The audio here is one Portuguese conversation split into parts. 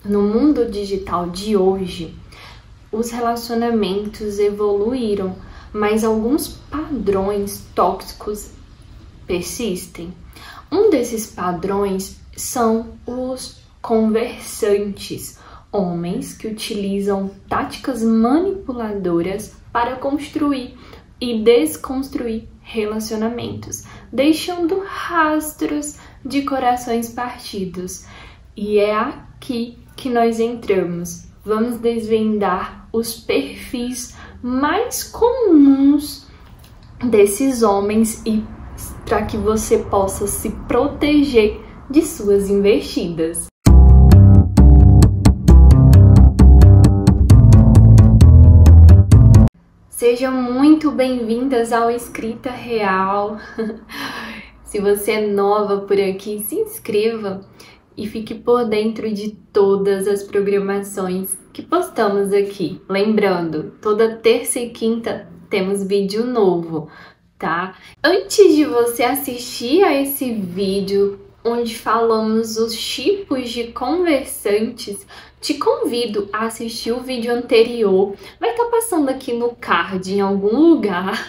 No mundo digital de hoje, os relacionamentos evoluíram, mas alguns padrões tóxicos persistem. Um desses padrões são os conversantes, homens que utilizam táticas manipuladoras para construir e desconstruir relacionamentos, deixando rastros de corações partidos. E é aqui que nós entramos. Vamos desvendar os perfis mais comuns desses homens e para que você possa se proteger de suas investidas. Sejam muito bem-vindas ao Escrita Real. Se você é nova por aqui, se inscreva e fique por dentro de todas as programações que postamos aqui. Lembrando, toda terça e quinta temos vídeo novo, tá? Antes de você assistir a esse vídeo, onde falamos os tipos de conversantes, te convido a assistir o vídeo anterior. Vai estar passando aqui no card, em algum lugar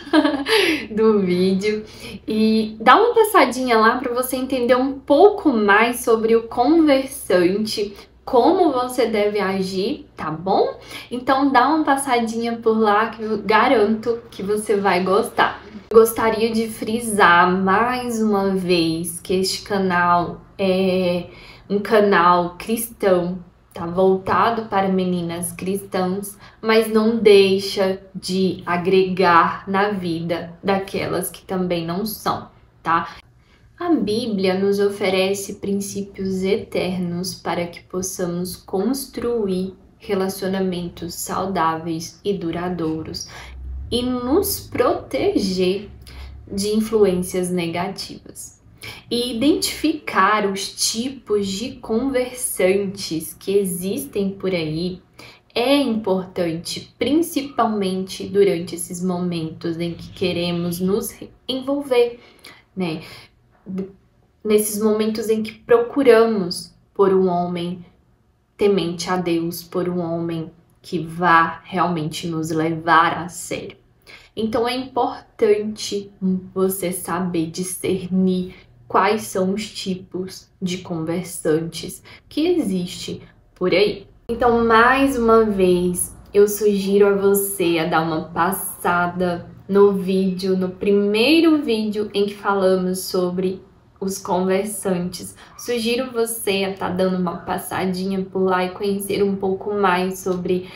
do vídeo. E dá uma passadinha lá para você entender um pouco mais sobre o conversante, como você deve agir, tá bom? Então dá uma passadinha por lá que eu garanto que você vai gostar. Eu gostaria de frisar mais uma vez que este canal é um canal cristão, tá voltado para meninas cristãs, mas não deixa de agregar na vida daquelas que também não são, tá? A Bíblia nos oferece princípios eternos para que possamos construir relacionamentos saudáveis e duradouros e nos proteger de influências negativas. E identificar os tipos de conversantes que existem por aí é importante, principalmente durante esses momentos em que queremos nos envolver, né? Nesses momentos em que procuramos por um homem temente a Deus, por um homem que vá realmente nos levar a sério. Então é importante você saber discernir quais são os tipos de conversantes que existem por aí. Então, mais uma vez, eu sugiro a você a dar uma passada no vídeo, no primeiro vídeo em que falamos sobre os conversantes. Sugiro você a estar dando uma passadinha por lá e conhecer um pouco mais sobre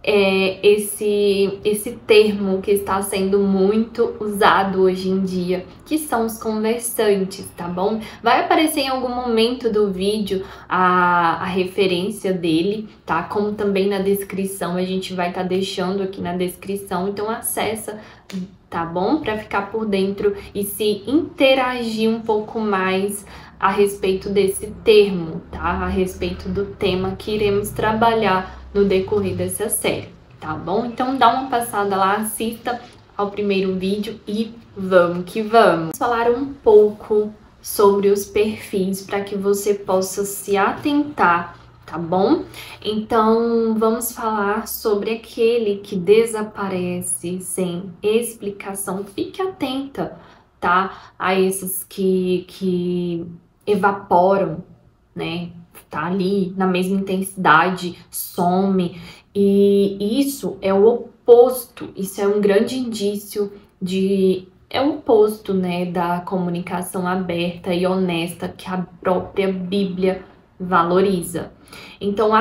esse termo que está sendo muito usado hoje em dia, que são os conversantes, tá bom? Vai aparecer em algum momento do vídeo a referência dele, tá? Como também na descrição, a gente vai estar deixando aqui na descrição, então acessa, tá bom? Para ficar por dentro e se interagir um pouco mais a respeito desse termo, tá? A respeito do tema que iremos trabalhar no decorrer dessa série, tá bom? Então dá uma passada lá, assista ao primeiro vídeo e vamos que vamos! Vamos falar um pouco sobre os perfis para que você possa se atentar, tá bom? Então vamos falar sobre aquele que desaparece sem explicação. Fique atenta, tá? A esses que evaporam, né? Tá ali na mesma intensidade, some, e isso é o oposto, isso é um grande indício é o oposto, né, da comunicação aberta e honesta que a própria Bíblia valoriza. Então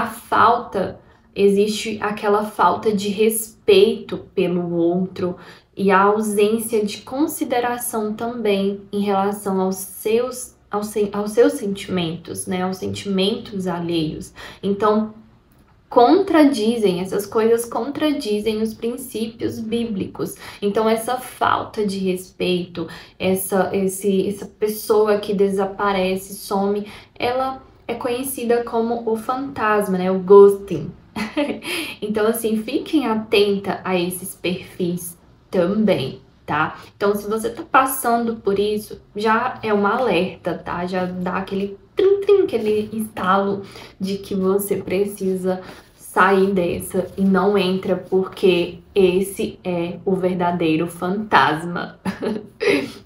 existe aquela falta de respeito pelo outro e a ausência de consideração também em relação aos seus sentimentos, né, aos sentimentos alheios. Então, essas coisas contradizem os princípios bíblicos. Então, essa falta de respeito, essa pessoa que desaparece, some, ela é conhecida como o fantasma, né, o ghosting. Então, assim, fiquem atenta a esses perfis também, Então, se você tá passando por isso, já é um alerta, Já dá aquele trim, aquele estalo de que você precisa sair dessa e não entra, porque esse é o verdadeiro fantasma,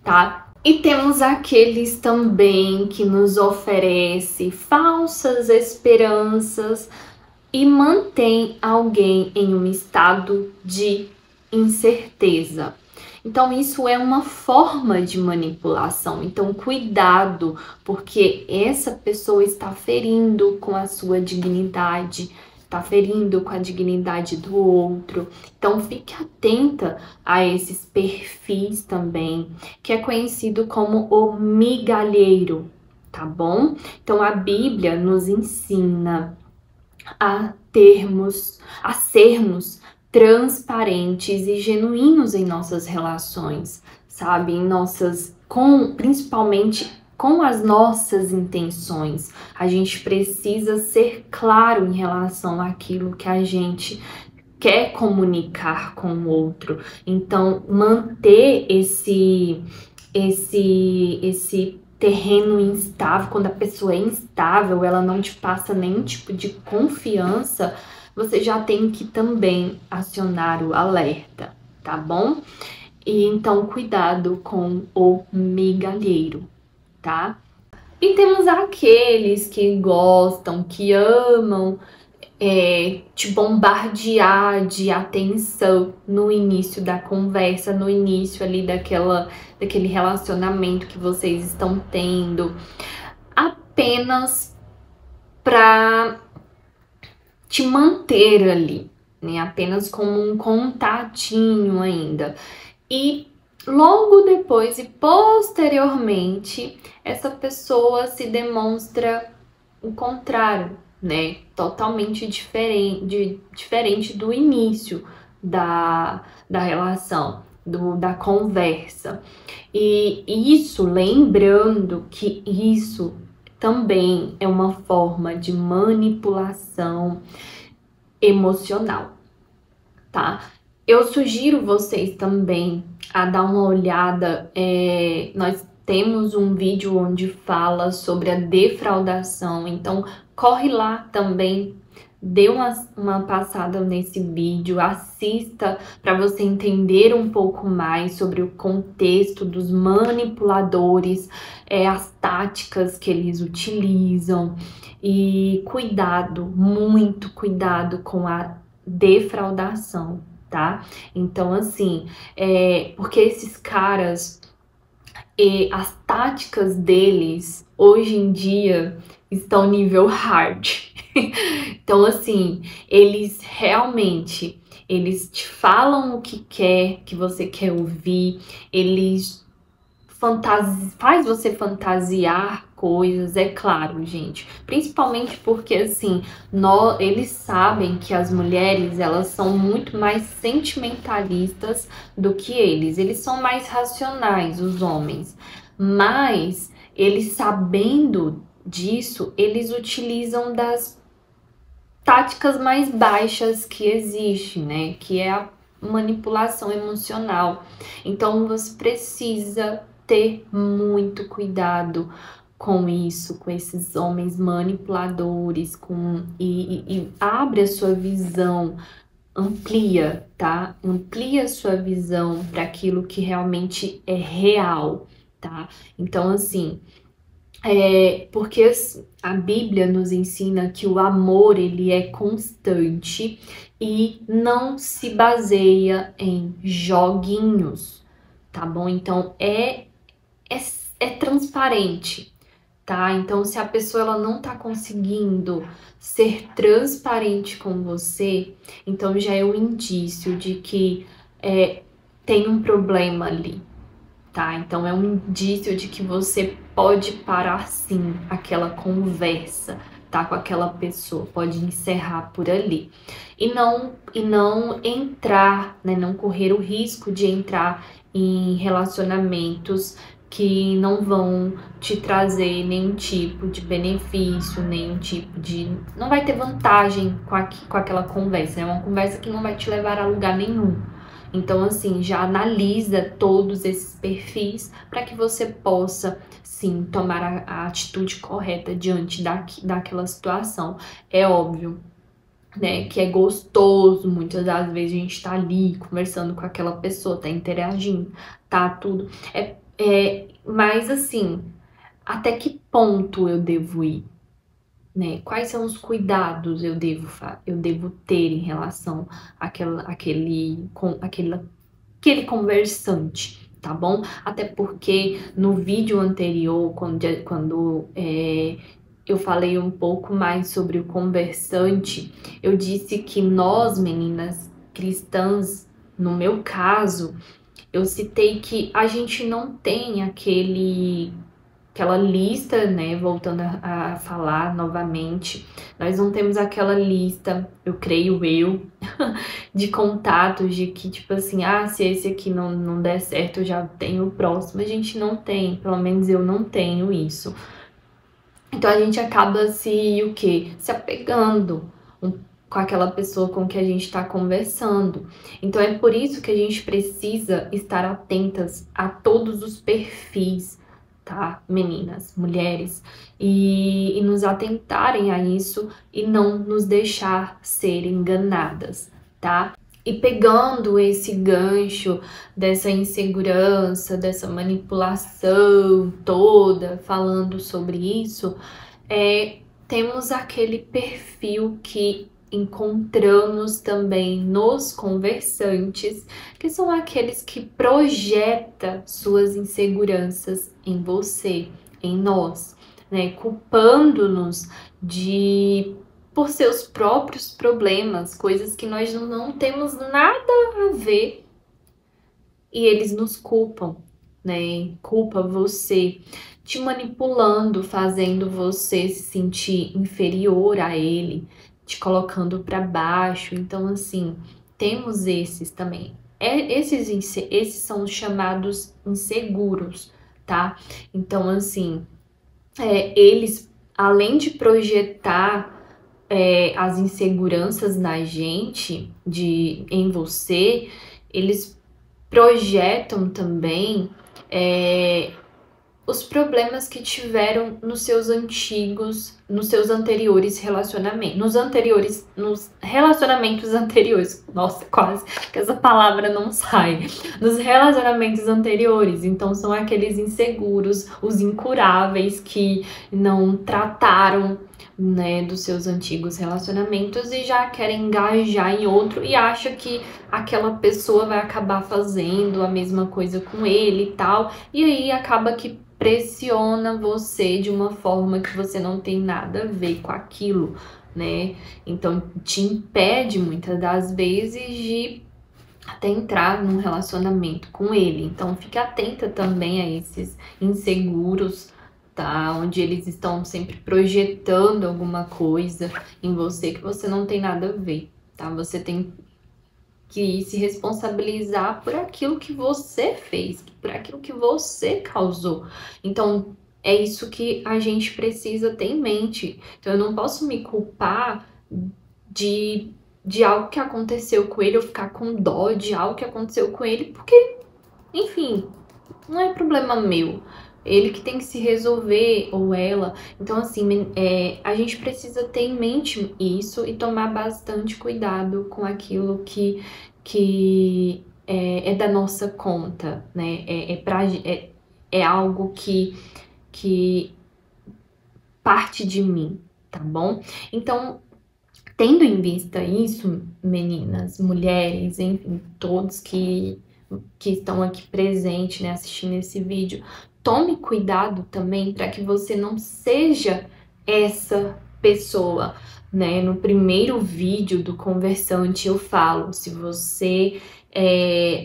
tá? E temos aqueles também que nos oferece falsas esperanças e mantém alguém em um estado de incerteza. Então, isso é uma forma de manipulação. Então, cuidado, porque essa pessoa está ferindo com a sua dignidade, está ferindo com a dignidade do outro. Então, fique atenta a esses perfis também, que é conhecido como o migalheiro, tá bom? Então, a Bíblia nos ensina a sermos transparentes e genuínos em nossas relações, sabe? Principalmente com as nossas intenções. A gente precisa ser claro em relação àquilo que a gente quer comunicar com o outro. Então, manter esse terreno instável, quando a pessoa é instável, ela não te passa nenhum tipo de confiança, você já tem que também acionar o alerta, tá bom? E então, cuidado com o migalheiro, tá? E temos aqueles que gostam, que amam te bombardear de atenção no início da conversa, no início ali daquele relacionamento que vocês estão tendo, apenas para te manter ali, né? Apenas como um contatinho ainda. E logo depois e posteriormente, essa pessoa se demonstra o contrário, né? Totalmente diferente do início da relação, da conversa. E isso, lembrando que isso também é uma forma de manipulação emocional, tá? Eu sugiro vocês também a dar uma olhada, nós temos um vídeo onde fala sobre a defraudação, então corre lá também, dê uma passada nesse vídeo, assista para você entender um pouco mais sobre o contexto dos manipuladores, as táticas que eles utilizam, e cuidado, muito cuidado com a defraudação, tá? Então, assim, porque esses caras, as táticas deles, hoje em dia, estão nível hard. Então, assim, eles realmente, eles te falam o que você quer ouvir, eles faz você fantasiar coisas, é claro, gente. Principalmente porque, assim, eles sabem que as mulheres, elas são muito mais sentimentalistas do que eles. Eles são mais racionais, os homens. Mas, eles sabendo disso, eles utilizam das táticas mais baixas que existem, né? Que é a manipulação emocional. Então, você precisa ter muito cuidado com isso, com esses homens manipuladores, e abre a sua visão, amplia, tá? Amplia a sua visão para aquilo que realmente é real, tá? Então, assim, porque a Bíblia nos ensina que o amor, ele é constante e não se baseia em joguinhos, tá bom? Então, é transparente, tá? Então, se a pessoa ela não tá conseguindo ser transparente com você, então já é um indício de que tem um problema ali, tá? Então, é um indício de que você pode parar sim aquela conversa, tá? Com aquela pessoa, pode encerrar por ali. E não entrar, né? Não correr o risco de entrar em relacionamentos que não vão te trazer nenhum tipo de benefício, nenhum tipo de... Não vai ter vantagem com aquela conversa, é uma conversa que não vai te levar a lugar nenhum. Então, assim, já analisa todos esses perfis para que você possa sim, tomar a atitude correta diante daquela situação. É óbvio, né, que é gostoso, muitas das vezes a gente tá ali conversando com aquela pessoa, tá interagindo, tá tudo. Mas assim, até que ponto eu devo ir? Né? Quais são os cuidados eu devo ter em relação àquele conversante, tá bom? Até porque no vídeo anterior, quando eu falei um pouco mais sobre o conversante, eu disse que nós, meninas cristãs, no meu caso, eu citei que a gente não tem aquela lista, né, voltando a falar novamente, nós não temos aquela lista, eu creio de contatos de que, tipo assim, se esse aqui não der certo, eu já tenho o próximo. A gente não tem, pelo menos eu não tenho isso. Então a gente acaba o quê? Se apegando com aquela pessoa com que a gente está conversando. Então é por isso que a gente precisa estar atentas a todos os perfis, tá, meninas, mulheres, e nos atentarem a isso e não nos deixar ser enganadas, tá? E pegando esse gancho dessa insegurança, dessa manipulação toda, falando sobre isso, temos aquele perfil que encontramos também nos conversantes, que são aqueles que projetam suas inseguranças em você, em nós, né? Culpando-nos por seus próprios problemas, coisas que nós não temos nada a ver, e eles nos culpam, né? Culpa você, te manipulando, fazendo você se sentir inferior a ele, te colocando para baixo. Então, assim, temos esses também. Esses são os chamados inseguros, tá? Então, assim, eles, além de projetar as inseguranças na gente, em você, eles projetam também os problemas que tiveram nos seus anteriores relacionamentos, nos relacionamentos anteriores. Nossa, quase que essa palavra não sai. Nos relacionamentos anteriores. Então são aqueles inseguros, os incuráveis que não trataram, né, dos seus antigos relacionamentos e já querem engajar em outro e acha que aquela pessoa vai acabar fazendo a mesma coisa com ele e tal, e aí acaba que pressiona você de uma forma que você não tem nada a ver com aquilo, né? Então te impede muitas das vezes de até entrar num relacionamento com ele. Então fique atenta também a esses inseguros, tá? Onde eles estão sempre projetando alguma coisa em você que você não tem nada a ver, tá? Você tem que se responsabilizar por aquilo que você fez, por aquilo que você causou. Então, é isso que a gente precisa ter em mente. Então, eu não posso me culpar de algo que aconteceu com ele, ou ficar com dó de algo que aconteceu com ele, porque, enfim, não é problema meu. Ele que tem que se resolver, ou ela. Então, assim, a gente precisa ter em mente isso e tomar bastante cuidado com aquilo que é da nossa conta, né? É algo que parte de mim, tá bom? Então, tendo em vista isso, meninas, mulheres, enfim, todos que estão aqui presentes, né, assistindo esse vídeo, tome cuidado também para que você não seja essa pessoa, né? No primeiro vídeo do conversante eu falo, se você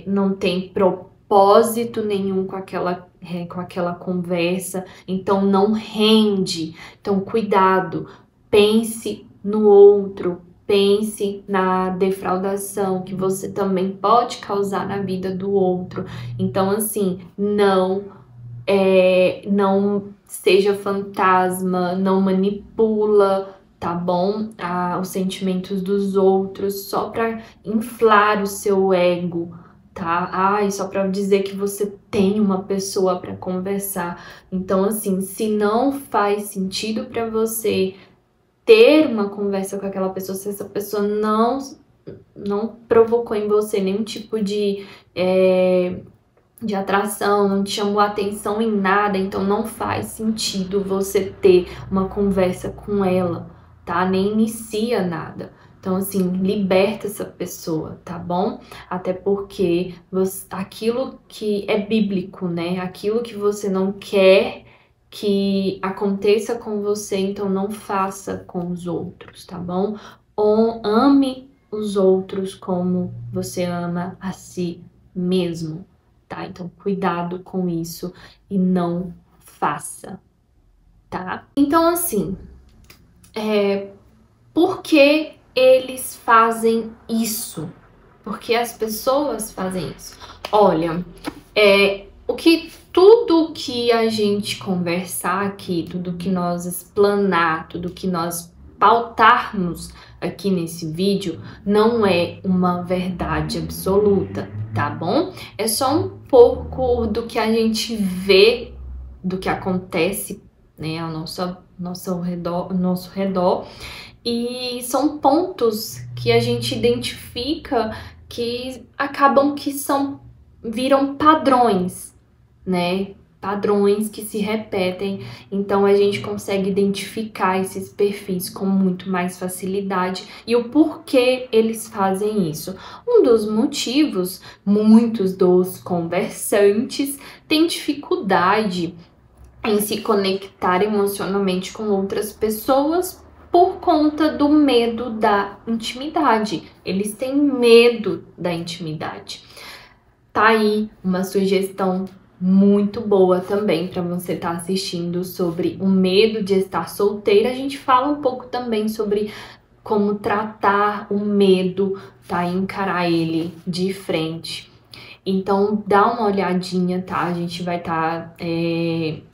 não tem propósito nenhum com aquela conversa, então não rende. Então cuidado, pense no outro, pense na defraudação que você também pode causar na vida do outro. Então, assim, não seja fantasma, não manipula, tá bom? Os sentimentos dos outros só para inflar o seu ego, tá? Ai, só para dizer que você tem uma pessoa para conversar. Então, assim, se não faz sentido para você ter uma conversa com aquela pessoa, se essa pessoa não provocou em você nenhum tipo de atração, não te chamou atenção em nada, então não faz sentido você ter uma conversa com ela, tá? Nem inicia nada. Então, assim, liberta essa pessoa, tá bom? Até porque aquilo que é bíblico, né? Aquilo que você não quer que aconteça com você, então não faça com os outros, tá bom? Ou ame os outros como você ama a si mesmo, tá? Então, cuidado com isso e não faça, tá? Então, assim, por que eles fazem isso? Por que as pessoas fazem isso? Olha, tudo que a gente conversar aqui, tudo que nós explanar, tudo que nós pautarmos aqui nesse vídeo não é uma verdade absoluta, tá bom? É só um pouco do que a gente vê, do que acontece, né, ao nosso redor, e são pontos que a gente identifica que acabam que viram padrões, né? Padrões que se repetem, então a gente consegue identificar esses perfis com muito mais facilidade e o porquê eles fazem isso. Um dos motivos, muitos dos conversantes têm dificuldade em se conectar emocionalmente com outras pessoas por conta do medo da intimidade. Eles têm medo da intimidade. Tá aí uma sugestão muito boa também para você estar assistindo sobre o medo de estar solteira. A gente fala um pouco também sobre como tratar o medo, tá? E encarar ele de frente. Então, dá uma olhadinha, tá? A gente vai estar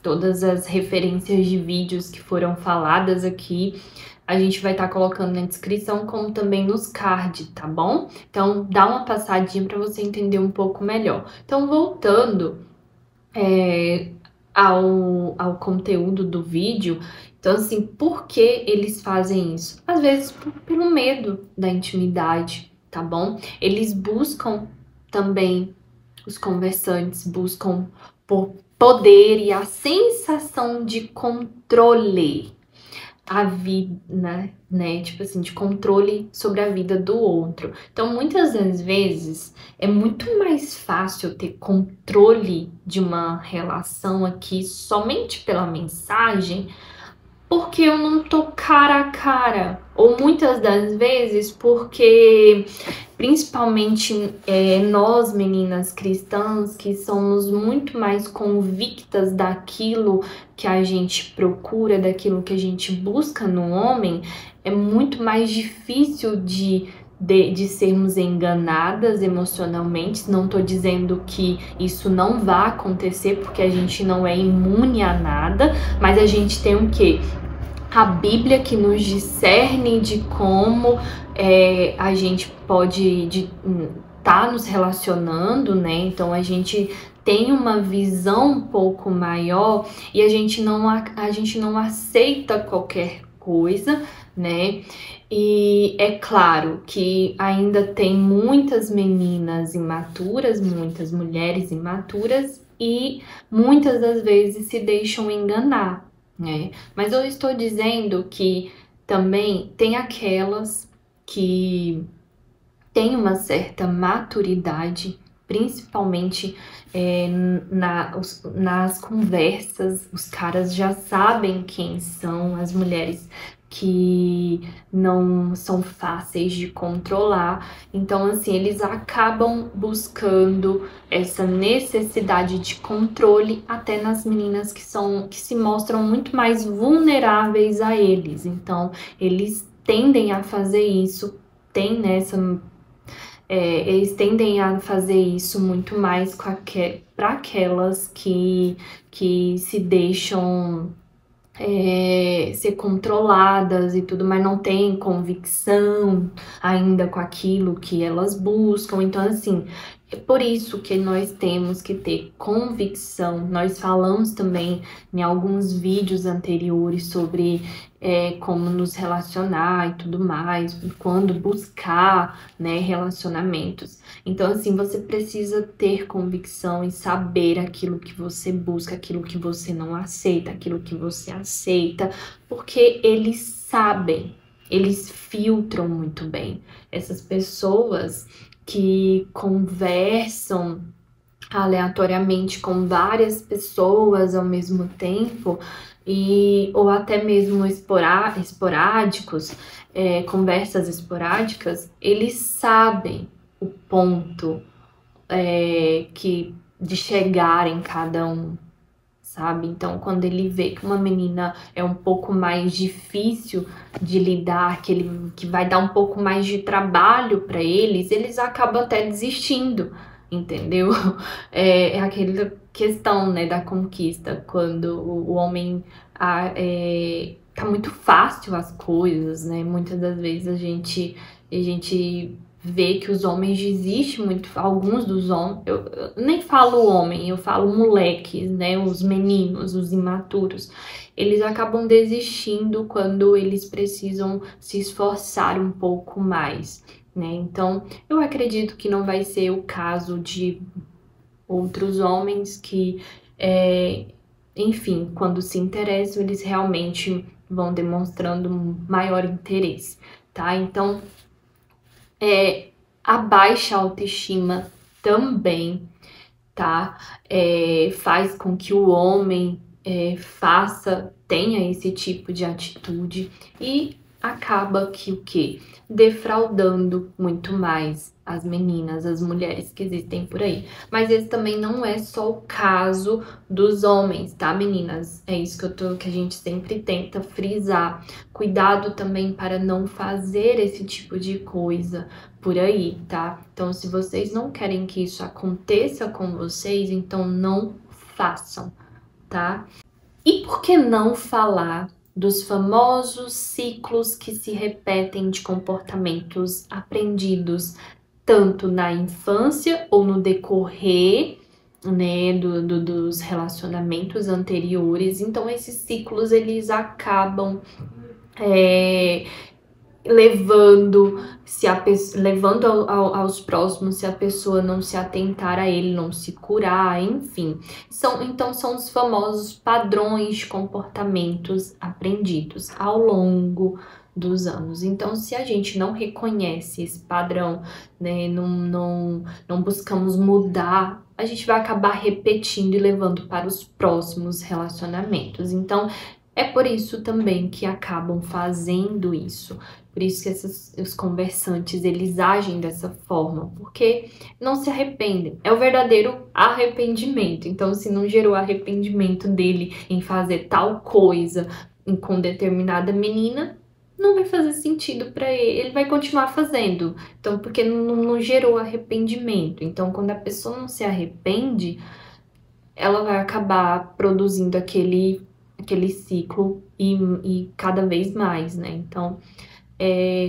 todas as referências de vídeos que foram faladas aqui, a gente vai estar colocando na descrição, como também nos cards, tá bom? Então, dá uma passadinha para você entender um pouco melhor. Então, voltando ao conteúdo do vídeo, então, assim, por que eles fazem isso? Às vezes, pelo medo da intimidade, tá bom? Eles buscam também, os conversantes buscam por poder e a sensação de controle a vida, né? Tipo assim, de controle sobre a vida do outro. Então, muitas das vezes, é muito mais fácil ter controle de uma relação aqui somente pela mensagem, porque eu não tô cara a cara. Ou muitas das vezes porque, principalmente nós meninas cristãs, que somos muito mais convictas daquilo que a gente procura, daquilo que a gente busca no homem, é muito mais difícil de sermos enganadas emocionalmente. Não tô dizendo que isso não vá acontecer, porque a gente não é imune a nada, mas a gente tem o quê? A Bíblia que nos discerne de como a gente pode tá nos relacionando, né? Então a gente tem uma visão um pouco maior e a gente não aceita qualquer coisa, né? E é claro que ainda tem muitas meninas imaturas, muitas mulheres imaturas e muitas das vezes se deixam enganar, né? Mas eu estou dizendo que também tem aquelas que têm uma certa maturidade, principalmente nas conversas. Os caras já sabem quem são as mulheres que não são fáceis de controlar. Então, assim, eles acabam buscando essa necessidade de controle até nas meninas que se mostram muito mais vulneráveis a eles. Então, eles tendem a fazer isso, eles tendem a fazer isso muito mais para aquelas que se deixam ser controladas e tudo, mas não tem convicção ainda com aquilo que elas buscam. Então, assim, é por isso que nós temos que ter convicção. Nós falamos também em alguns vídeos anteriores sobre como nos relacionar e tudo mais, quando buscar, né, relacionamentos. Então, assim, você precisa ter convicção e saber aquilo que você busca, aquilo que você não aceita, aquilo que você aceita, porque eles sabem, eles filtram muito bem. Essas pessoas que conversam aleatoriamente com várias pessoas ao mesmo tempo, ou até mesmo esporádicos, conversas esporádicas, eles sabem o ponto de chegar em cada um, sabe? Então, quando ele vê que uma menina é um pouco mais difícil de lidar, que vai dar um pouco mais de trabalho para eles acabam até desistindo, entendeu? É aquela questão, né, da conquista, quando o homem tá muito fácil as coisas, né? Muitas das vezes a gente vê que os homens desistem muito, alguns dos homens, eu nem falo homem, eu falo moleques, né, os meninos, os imaturos, eles acabam desistindo quando eles precisam se esforçar um pouco mais, né, então eu acredito que não vai ser o caso de outros homens que, enfim, quando se interessam, eles realmente vão demonstrando um maior interesse, tá, então a baixa autoestima também, tá? Faz com que o homem tenha esse tipo de atitude e acaba que o quê? Defraudando muito mais as meninas, as mulheres que existem por aí. Mas esse também não é só o caso dos homens, tá, meninas? É isso que a gente sempre tenta frisar. Cuidado também para não fazer esse tipo de coisa por aí, tá? Então, se vocês não querem que isso aconteça com vocês, então não façam, tá? E por que não falar dos famosos ciclos que se repetem de comportamentos aprendidos tanto na infância ou no decorrer, né, dos relacionamentos anteriores? Então, esses ciclos, eles acabam levando aos próximos se a pessoa não se atentar a ele, não se curar, enfim. Então são os famosos padrões de comportamentos aprendidos ao longo dos anos. Então, se a gente não reconhece esse padrão, né, não buscamos mudar, a gente vai acabar repetindo e levando para os próximos relacionamentos. Então, é por isso também que acabam fazendo isso. Por isso que os conversantes, eles agem dessa forma, porque não se arrependem. É o verdadeiro arrependimento. Então, se não gerou arrependimento dele em fazer tal coisa com determinada menina, não vai fazer sentido para ele. Ele vai continuar fazendo. Então, porque não gerou arrependimento. Então, quando a pessoa não se arrepende, ela vai acabar produzindo aquele ciclo e cada vez mais, né? Então,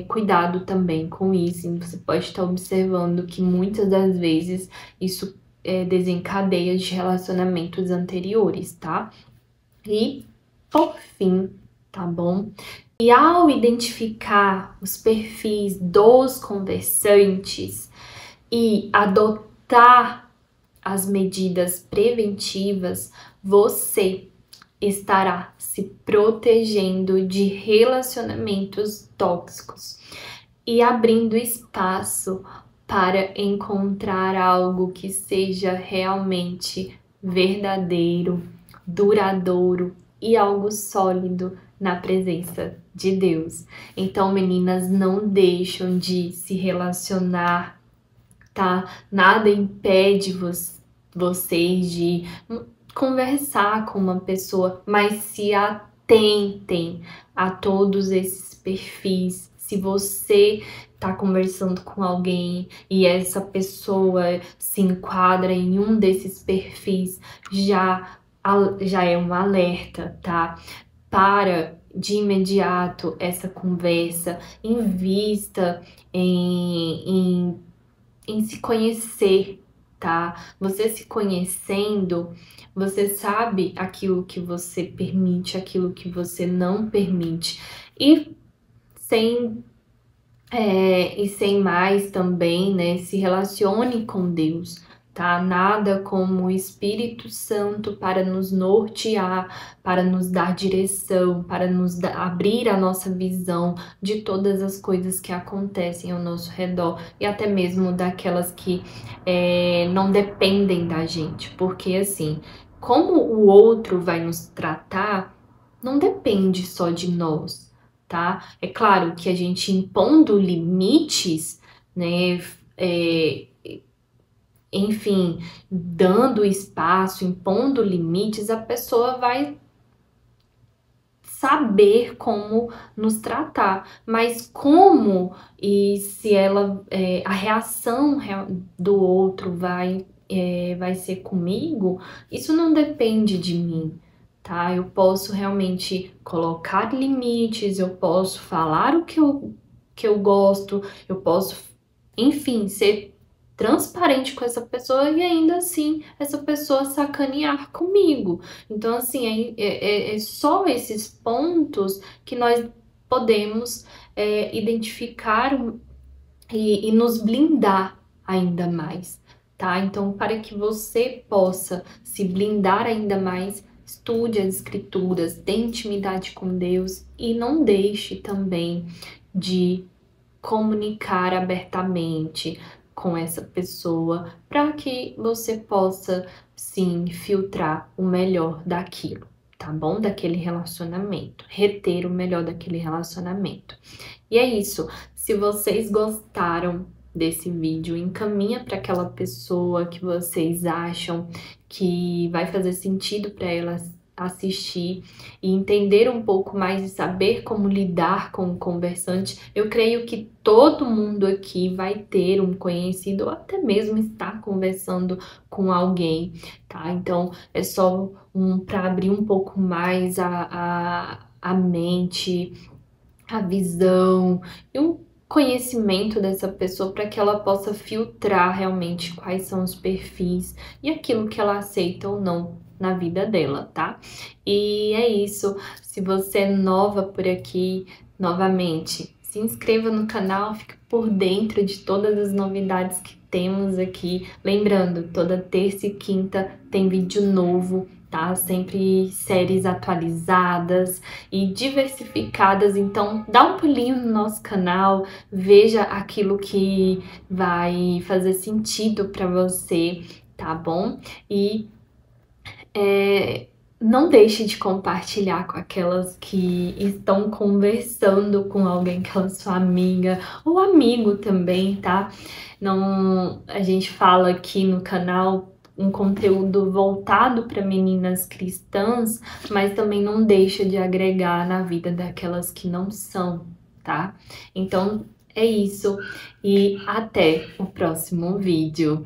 cuidado também com isso. Você pode estar observando que muitas das vezes isso desencadeia de relacionamentos anteriores, tá? E, por fim, tá bom? E ao identificar os perfis dos conversantes e adotar as medidas preventivas, você estará se protegendo de relacionamentos tóxicos e abrindo espaço para encontrar algo que seja realmente verdadeiro, duradouro e algo sólido na presença de Deus. Então, meninas, não deixam de se relacionar, tá? Nada impede vocês de conversar com uma pessoa, mas se atentem a todos esses perfis. Se você tá conversando com alguém e essa pessoa se enquadra em um desses perfis, já é um alerta, tá? para de imediato essa conversa, invista em se conhecer, tá? Você se conhecendo, você sabe aquilo que você permite, aquilo que você não permite. E sem mais também, né? Se relacione com Deus, tá? Nada como o Espírito Santo para nos nortear, para nos dar direção, para abrir a nossa visão de todas as coisas que acontecem ao nosso redor e até mesmo daquelas que não dependem da gente, porque assim, como o outro vai nos tratar, não depende só de nós, tá? É claro que a gente impondo limites, né? Enfim, dando espaço, impondo limites, a pessoa vai saber como nos tratar, mas como e se ela a reação do outro vai ser comigo, isso não depende de mim, tá? Eu posso realmente colocar limites, eu posso falar o que eu gosto, eu posso, enfim, ser transparente com essa pessoa e ainda assim essa pessoa sacanear comigo. Então, assim, é só esses pontos que nós podemos identificar e nos blindar ainda mais, tá? Então, para que você possa se blindar ainda mais, estude as escrituras, tenha intimidade com Deus e não deixe também de comunicar abertamente com essa pessoa para que você possa sim filtrar o melhor daquilo, tá bom? Daquele relacionamento, reter o melhor daquele relacionamento. E é isso. Se vocês gostaram desse vídeo, encaminha para aquela pessoa que vocês acham que vai fazer sentido para ela assistir e entender um pouco mais e saber como lidar com o conversante. Eu creio que todo mundo aqui vai ter um conhecido ou até mesmo estar conversando com alguém, tá? Então é só para abrir um pouco mais a mente, a visão e o conhecimento dessa pessoa para que ela possa filtrar realmente quais são os perfis e aquilo que ela aceita ou não na vida dela, tá? E é isso. Se você é nova por aqui, novamente, se inscreva no canal, fique por dentro de todas as novidades que temos aqui. Lembrando, toda terça e quinta tem vídeo novo, tá? Sempre séries atualizadas e diversificadas, então dá um pulinho no nosso canal, veja aquilo que vai fazer sentido para você, tá bom? E não deixe de compartilhar com aquelas que estão conversando com alguém, aquela sua amiga ou amigo também, tá? Não, a gente fala aqui no canal um conteúdo voltado para meninas cristãs, mas também não deixa de agregar na vida daquelas que não são, tá? Então é isso e até o próximo vídeo.